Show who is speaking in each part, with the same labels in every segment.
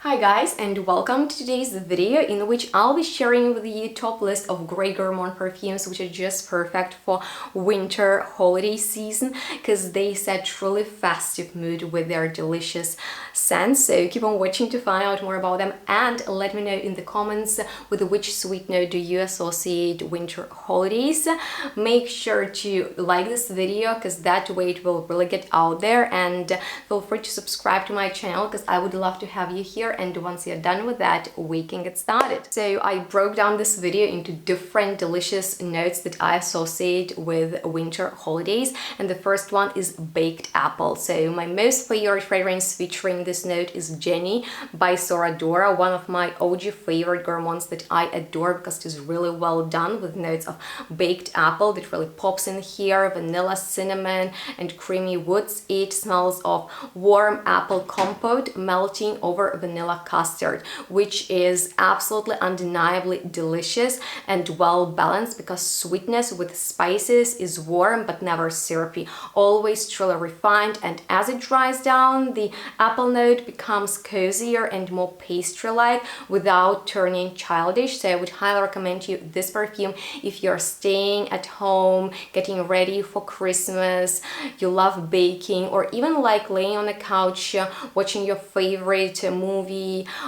Speaker 1: Hi guys, and welcome to today's video in which I'll be sharing with you top list of great gourmand perfumes which are just perfect for winter holiday season because they set truly festive mood with their delicious scents. So keep on watching to find out more about them and let me know in the comments with which sweet note do you associate winter holidays. Make sure to like this video because that way it will really get out there, and feel free to subscribe to my channel because I would love to have you here. And once you're done with that, we can get started. So I broke down this video into different delicious notes that I associate with winter holidays, and the first one is baked apple. So my most favorite fragrance featuring this note is Jenny by SORADORA, one of my OG favorite gourmands that I adore because it is really well done with notes of baked apple that really pops in here, vanilla, cinnamon and creamy woods. It smells of warm apple compote melting over vanilla custard, which is absolutely undeniably delicious and well balanced because sweetness with spices is warm but never syrupy, always truly refined, and as it dries down the apple note becomes cozier and more pastry-like without turning childish. So I would highly recommend you this perfume if you're staying at home, getting ready for Christmas, you love baking, or even like laying on the couch watching your favorite movie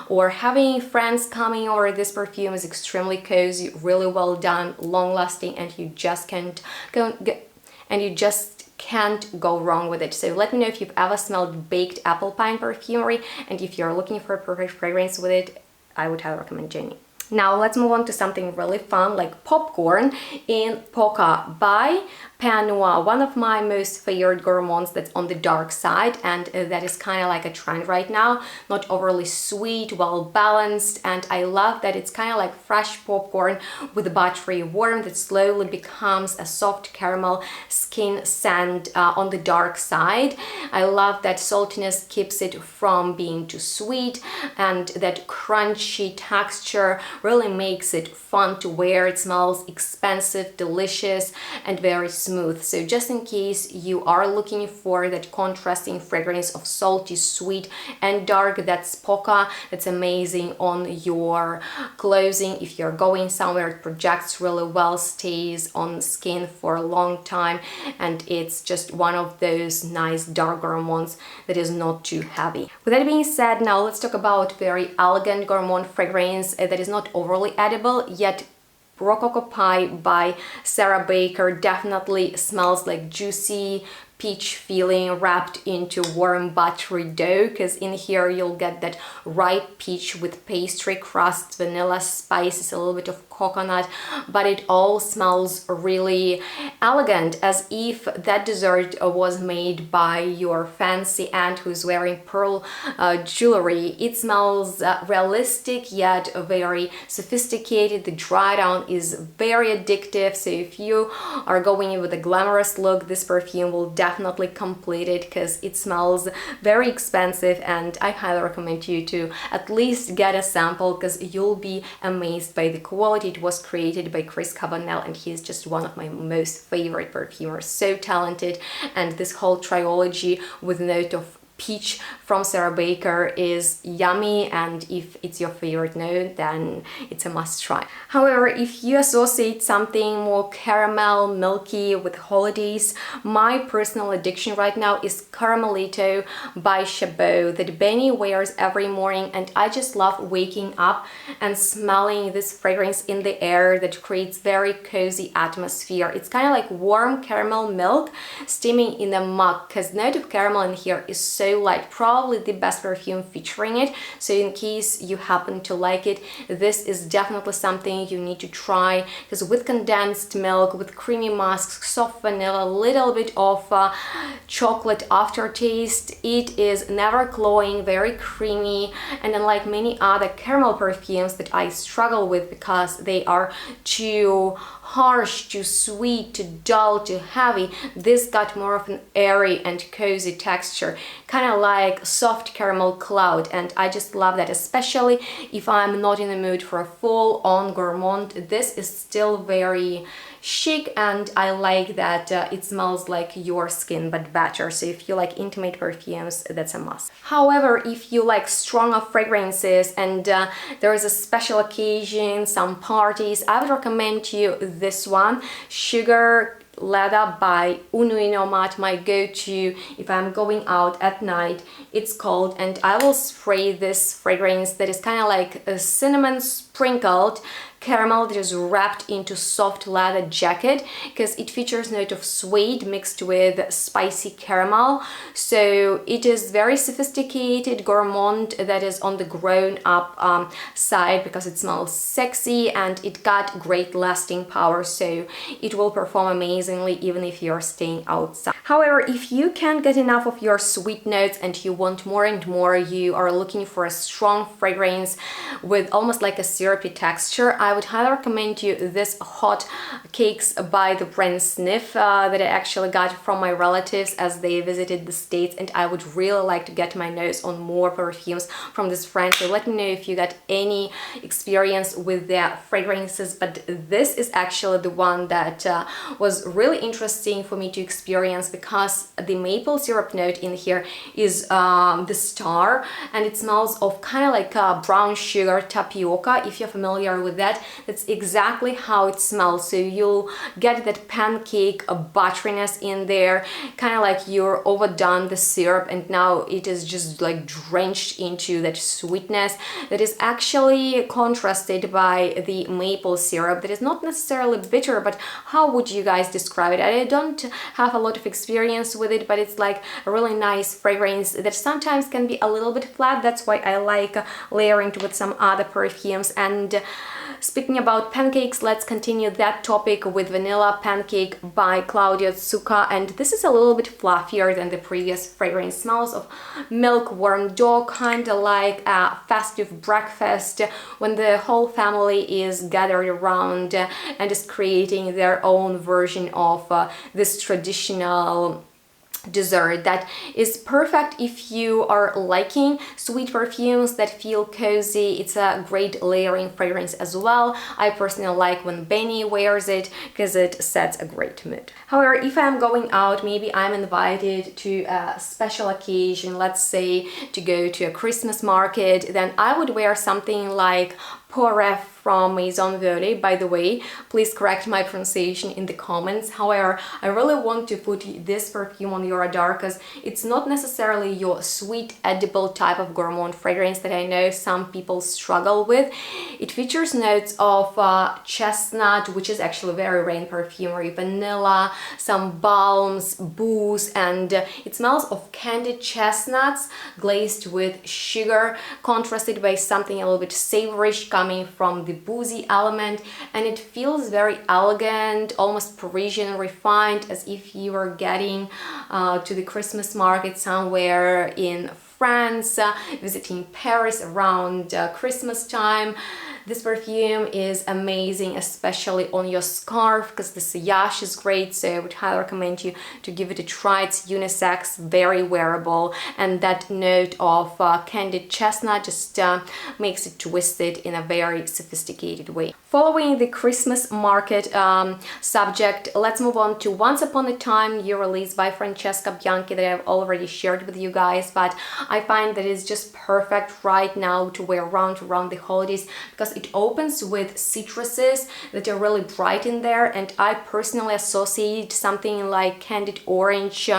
Speaker 1: or having friends coming over. This perfume is extremely cozy, really well done, long lasting, and you just can't go wrong with it. So let me know if you've ever smelled baked apple pine perfumery, and if you're looking for a perfect fragrance with it, I would highly recommend Jenny. Now let's move on to something really fun like popcorn in Polka by PERNOIRE, one of my most favorite gourmands that's on the dark side, and that is kind of like a trend right now. Not overly sweet, well balanced, and I love that it's kind of like fresh popcorn with a buttery warmth that slowly becomes a soft caramel skin scent on the dark side. I love that saltiness keeps it from being too sweet, and that crunchy texture really makes it fun to wear. It smells expensive, delicious, and very smooth. So just in case you are looking for that contrasting fragrance of salty, sweet, and dark, that's Polka. That's amazing on your clothing. If you're going somewhere, it projects really well, stays on skin for a long time, and it's just one of those nice dark gourmands that is not too heavy. With that being said, now let's talk about very elegant gourmand fragrance that is not overly edible yet. Rococo Pie by Sarah Baker definitely smells like juicy peach feeling wrapped into warm buttery dough, because in here you'll get that ripe peach with pastry crust, vanilla spices, a little bit of coconut, but it all smells really elegant, as if that dessert was made by your fancy aunt who's wearing pearl jewelry. It smells realistic yet very sophisticated. The dry down is very addictive, so if you are going in with a glamorous look, this perfume will definitely complete it because it smells very expensive, and I highly recommend you to at least get a sample because you'll be amazed by the quality. It was created by Chris Cabanel, and he's just one of my most favorite perfumers, so talented, and this whole trilogy with a note of peach from Sarah Baker is yummy, and if it's your favorite note, then it's a must try. However, if you associate something more caramel, milky with holidays, my personal addiction right now is Caramelito by Chaboud that Benny wears every morning, and I just love waking up and smelling this fragrance in the air that creates very cozy atmosphere. It's kind of like warm caramel milk steaming in a mug, because note of caramel in here is so light, probably the best perfume featuring it. So in case you happen to like it, this is definitely something you need to try, because with condensed milk, with creamy musk, soft vanilla, a little bit of chocolate aftertaste, it is never cloying, very creamy, and unlike many other caramel perfumes that I struggle with because they are too harsh, too sweet, too dull, too heavy, this got more of an airy and cozy texture, kind of like soft caramel cloud, and I just love that, especially if I'm not in the mood for a full-on gourmand. This is still very chic, and I like that it smells like your skin but better. So if you like intimate perfumes, that's a must. However, if you like stronger fragrances and there is a special occasion, some parties, I would recommend you this one, Sugar Leather by Une Nuit Nomade, my go-to if I'm going out at night. It's cold, and I will spray this fragrance that is kind of like a cinnamon sprinkled caramel that is wrapped into soft leather jacket, because it features a note of suede mixed with spicy caramel. So it is very sophisticated gourmand that is on the grown up side, because it smells sexy and it got great lasting power, so it will perform amazingly even if you're staying outside. However, if you can't get enough of your sweet notes and you want more and more, you are looking for a strong fragrance with almost like a syrupy texture, I would highly recommend you this Hot Cakes by the brand Sniff that I actually got from my relatives as they visited the States, and I would really like to get my nose on more perfumes from this brand. So let me know if you got any experience with their fragrances, but this is actually the one that was really interesting for me to experience, because the maple syrup note in here is the star, and it smells of kind of like brown sugar tapioca. If you're familiar with that, that's exactly how it smells. So you'll get that pancake butteriness in there, kind of like you're overdone the syrup, and now it is just like drenched into that sweetness that is actually contrasted by the maple syrup that is not necessarily bitter. But how would you guys describe it? I don't have a lot of experience with it, but it's like a really nice fragrance that sometimes can be a little bit flat. That's why I like layering it with some other perfumes. And speaking about pancakes, let's continue that topic with Vanilla Pancake by Claudia Zucca, and this is a little bit fluffier than the previous fragrance. Smells of milk warm dough, kind of like a festive breakfast when the whole family is gathered around and is creating their own version of this traditional dessert that is perfect if you are liking sweet perfumes that feel cozy. It's a great layering fragrance as well. I personally like when Benny wears it because it sets a great mood. However, if I'm going out, maybe I'm invited to a special occasion, let's say to go to a Christmas market, then I would wear something like Pourref from Maison Violet. By the way, please correct my pronunciation in the comments. However, I really want to put this perfume on your radar because it's not necessarily your sweet edible type of gourmand fragrance that I know some people struggle with. It features notes of chestnut, which is actually very rare in perfumery, vanilla, some balms, booze, and it smells of candied chestnuts glazed with sugar, contrasted by something a little bit savorish coming from the boozy element, and it feels very elegant, almost Parisian, refined, as if you were getting to the Christmas market somewhere in France, visiting Paris around Christmas time. This perfume is amazing, especially on your scarf, because the sillage is great, so I would highly recommend you to give it a try. It's unisex, very wearable, and that note of candied chestnut just makes it twisted in a very sophisticated way. Following the Christmas market subject, let's move on to Once Upon a Time, new release by Francesca Bianchi that I've already shared with you guys, but I find that it's just perfect right now to wear around the holidays because it opens with citruses that are really bright in there, and I personally associate something like candied orange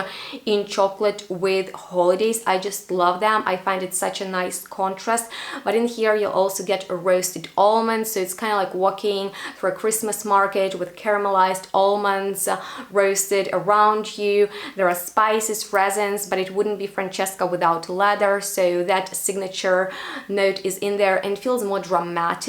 Speaker 1: in chocolate with holidays. I just love them. I find it such a nice contrast, but in here you'll also get a roasted almond, so it's kind of like walking through a Christmas market with caramelized almonds roasted around you. There are spices, resins, but it wouldn't be Francesca without leather, so that signature note is in there and feels more dramatic.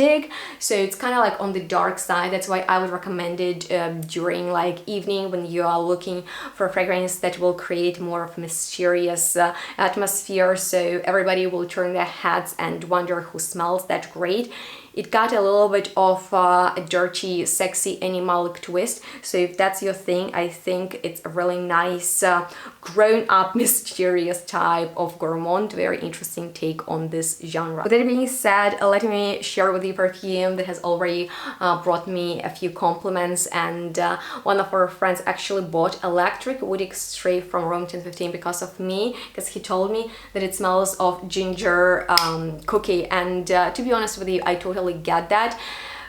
Speaker 1: So it's kind of like on the dark side. That's why I would recommend it during like evening when you are looking for a fragrance that will create more of a mysterious atmosphere, so everybody will turn their heads and wonder who smells that great. It got a little bit of a dirty, sexy animalic twist. So if that's your thing, I think it's a really nice, grown-up, mysterious type of gourmand. Very interesting take on this genre. With that being said, let me share with with you perfume that has already brought me a few compliments, and one of our friends actually bought electric wood extrait from room 1015 because of me, because he told me that it smells of ginger cookie, and to be honest with you, I totally get that.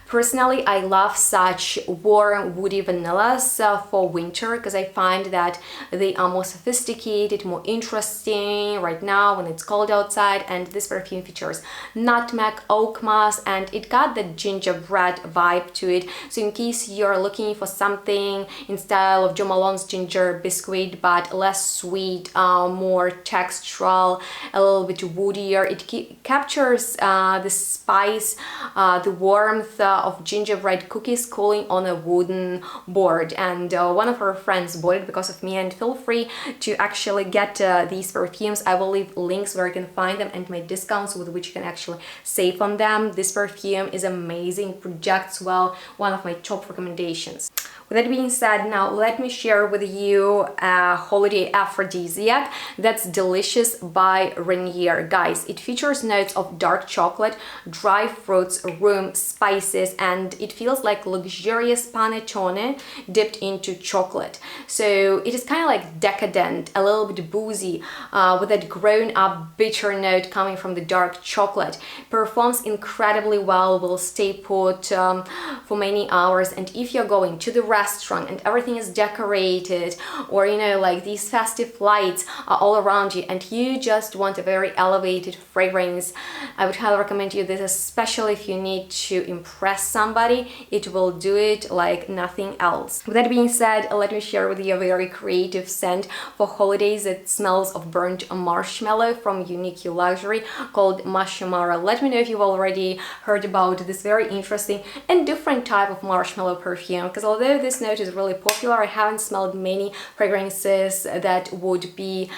Speaker 1: Personally, I love such warm woody vanillas for winter because I find that they are more sophisticated, more interesting right now when it's cold outside, and this perfume features nutmeg, oak moss, and it got the gingerbread vibe to it. So in case you're looking for something in style of Jo Malone's ginger biscuit but less sweet, more textural, a little bit woodier, it captures the spice, the warmth of gingerbread cookies cooling on a wooden board, and one of our friends bought it because of me. And feel free to actually get these perfumes. I will leave links where you can find them and my discounts with which you can actually save on them. This perfume is amazing, projects well, one of my top recommendations. With that being said, now let me share with you a holiday aphrodisiac that's Delicious by Rainier. Guys, it features notes of dark chocolate, dry fruits, rum, spices, and it feels like luxurious panettone dipped into chocolate. So it is kind of like decadent, a little bit boozy, with that grown-up bitter note coming from the dark chocolate. Performs incredibly well, will stay put for many hours, and if you're going to the restaurant and everything is decorated, or you know, like these festive lights are all around you and you just want a very elevated fragrance, I would highly recommend you this, especially if you need to impress somebody. It will do it like nothing else. With that being said, let me share with you a very creative scent for holidays that smells of burnt marshmallow from Unique Luxury called Marshmallow. Let me know if you've already heard about this very interesting and different type of marshmallow perfume, because although this note is really popular, I haven't smelled many fragrances that would be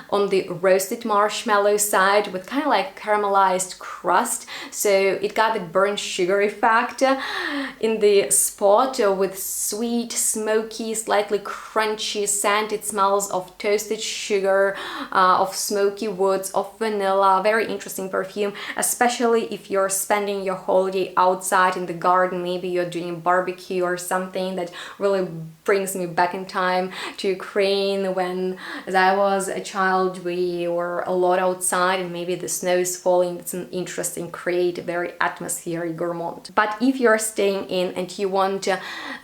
Speaker 1: on the roasted marshmallow side with kind of like caramelized crust. So it got the burnt sugar effect in the spot with sweet, smoky, slightly crunchy scent. It smells of toasted sugar, of smoky woods, of vanilla. Very interesting perfume, especially if you're spending your holiday outside in the garden. Maybe you're doing barbecue or something that really brings me back in time to Ukraine when, as I was a child, we were a lot outside and maybe the snow is falling. It's an interesting, creative, very atmospheric gourmand. But if you're staying in and you want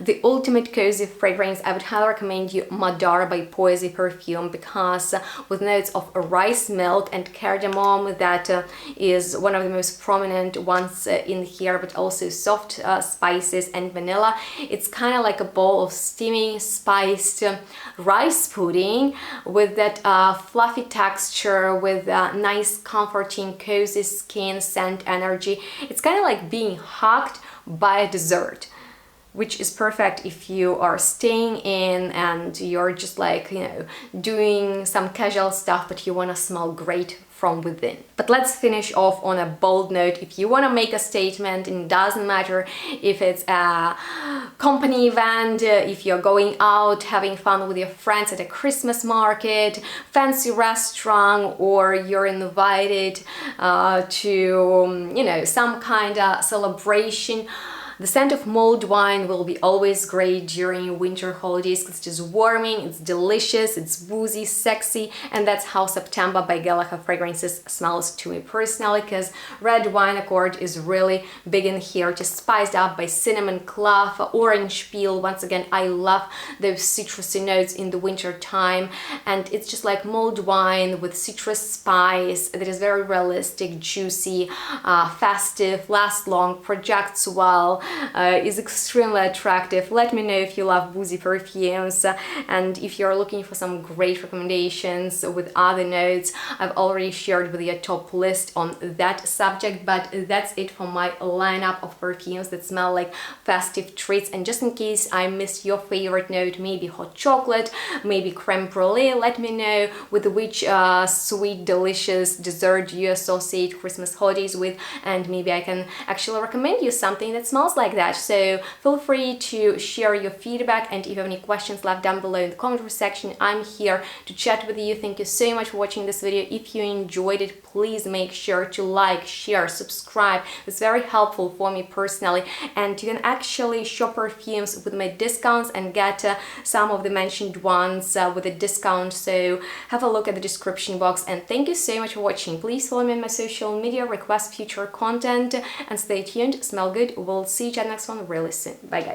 Speaker 1: the ultimate cozy fragrance, I would highly recommend you Madar by Poesy Perfume, because with notes of rice milk and cardamom, that is one of the most prominent ones in here, but also soft spices and vanilla. It's kind of like a bowl of steaming spiced rice pudding with that fluffy texture, with nice comforting cozy skin scent energy. It's kind of like being hugged by a dessert, which is perfect if you are staying in and you're just like, you know, doing some casual stuff but you want to smell great from within. But let's finish off on a bold note. If you want to make a statement, and it doesn't matter if it's a company event, if you're going out having fun with your friends at a Christmas market, fancy restaurant, or you're invited to, you know, some kind of celebration, the scent of mulled wine will be always great during winter holidays because it's just warming, it's delicious, it's boozy, sexy, and that's how September by Galahad Fragrances smells to me personally, because red wine accord is really big in here, just spiced up by cinnamon, clove, orange peel. Once again, I love those citrusy notes in the winter time, and it's just like mulled wine with citrus spice that is very realistic, juicy, festive, lasts long, projects well, is extremely attractive. Let me know if you love Boozy perfumes, and if you're looking for some great recommendations with other notes, I've already shared with you a top list on that subject. But that's it for my lineup of perfumes that smell like festive treats. And just in case I missed your favorite note, maybe hot chocolate, maybe creme brulee, let me know with which sweet, delicious dessert you associate Christmas holidays with, and maybe I can actually recommend you something that smells smells like that. So feel free to share your feedback, and if you have any questions left down below in the comment section, I'm here to chat with you. Thank you so much for watching this video. If you enjoyed it, please make sure to like, share, subscribe. It's very helpful for me personally, and you can actually shop perfumes with my discounts and get some of the mentioned ones with a discount, so have a look at the description box. And thank you so much for watching. Please follow me on my social media, request future content, and stay tuned. Smell good. We'll see you at the next one really soon. Bye guys.